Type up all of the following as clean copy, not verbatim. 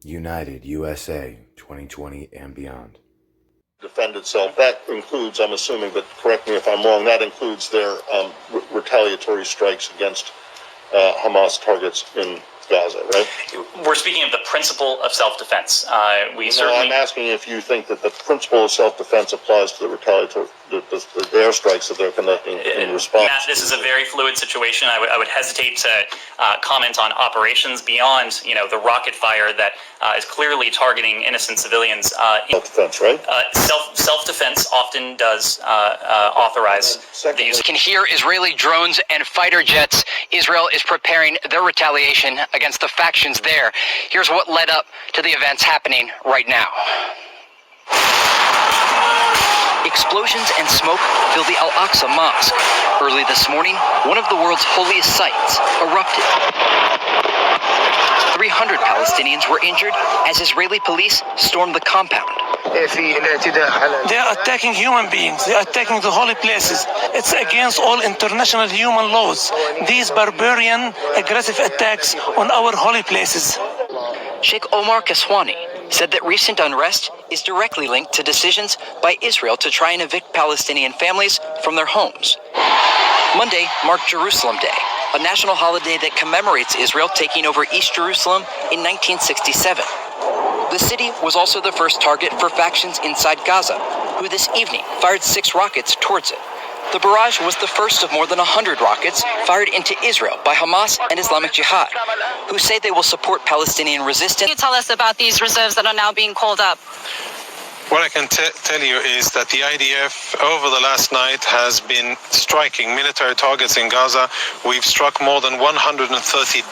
United USA 2020 and beyond. Defend itself. That includes, I'm assuming, but correct me if I'm wrong, that includes their retaliatory strikes against Hamas targets in Gaza, right? We're speaking of the principle of self-defense. I'm asking if you think that the principle of self-defense applies to the retaliatory, the airstrikes that they're conducting in response. Matt, this is a very fluid situation. I would hesitate to comment on operations beyond, the rocket fire that is clearly targeting innocent civilians. Self-defense, right? Self-defense often does authorize the use. You can hear Israeli drones and fighter jets. Israel is preparing their retaliation against the factions there. Here's what led up to the events happening right now. Explosions and smoke fill the Al-Aqsa Mosque. Early this morning, one of the world's holiest sites erupted. 300 Palestinians were injured as Israeli police stormed the compound. They are attacking human beings. They are attacking the holy places. It's against all international human laws. These barbarian, aggressive attacks on our holy places. Sheikh Omar Kaswani said that recent unrest is directly linked to decisions by Israel to try and evict Palestinian families from their homes. Monday marked Jerusalem Day, a national holiday that commemorates Israel taking over East Jerusalem in 1967. The city was also the first target for factions inside Gaza, who this evening fired 6 rockets towards it. The barrage was the first of more than 100 rockets fired into Israel by Hamas and Islamic Jihad, who say they will support Palestinian resistance. Can you tell us about these reserves that are now being called up? What I can tell you is that the IDF over the last night has been striking military targets in Gaza. We've struck more than 130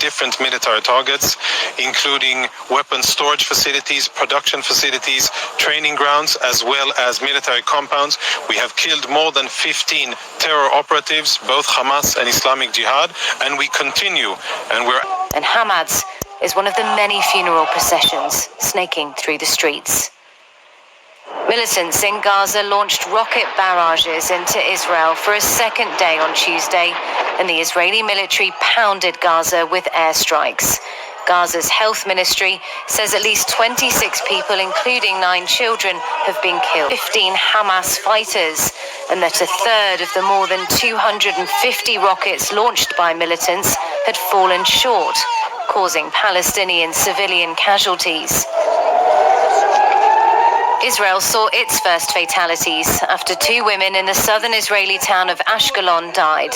different military targets, including weapons storage facilities, production facilities, training grounds, as well as military compounds. We have killed more than 15 terror operatives, both Hamas and Islamic Jihad, and we continue. And Hamas is one of the many funeral processions snaking through the streets. Militants in Gaza launched rocket barrages into Israel for a second day on Tuesday, and the Israeli military pounded Gaza with airstrikes. Gaza's health ministry says at least 26 people, including 9 children, have been killed, 15 Hamas fighters, and that a third of the more than 250 rockets launched by militants had fallen short, causing Palestinian civilian casualties. Israel saw its first fatalities after 2 women in the southern Israeli town of Ashkelon died.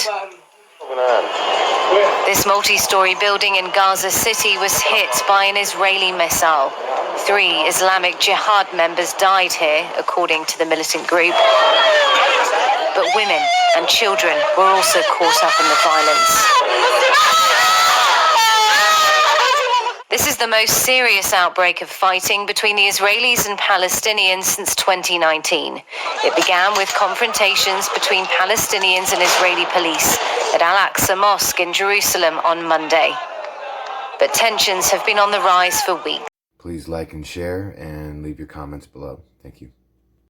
This multi-story building in Gaza City was hit by an Israeli missile. 3 Islamic Jihad members died here, according to the militant group. But women and children were also caught up in the violence. This is the most serious outbreak of fighting between the Israelis and Palestinians since 2019. It began with confrontations between Palestinians and Israeli police at Al-Aqsa Mosque in Jerusalem on Monday. But tensions have been on the rise for weeks. Please like and share and leave your comments below. Thank you.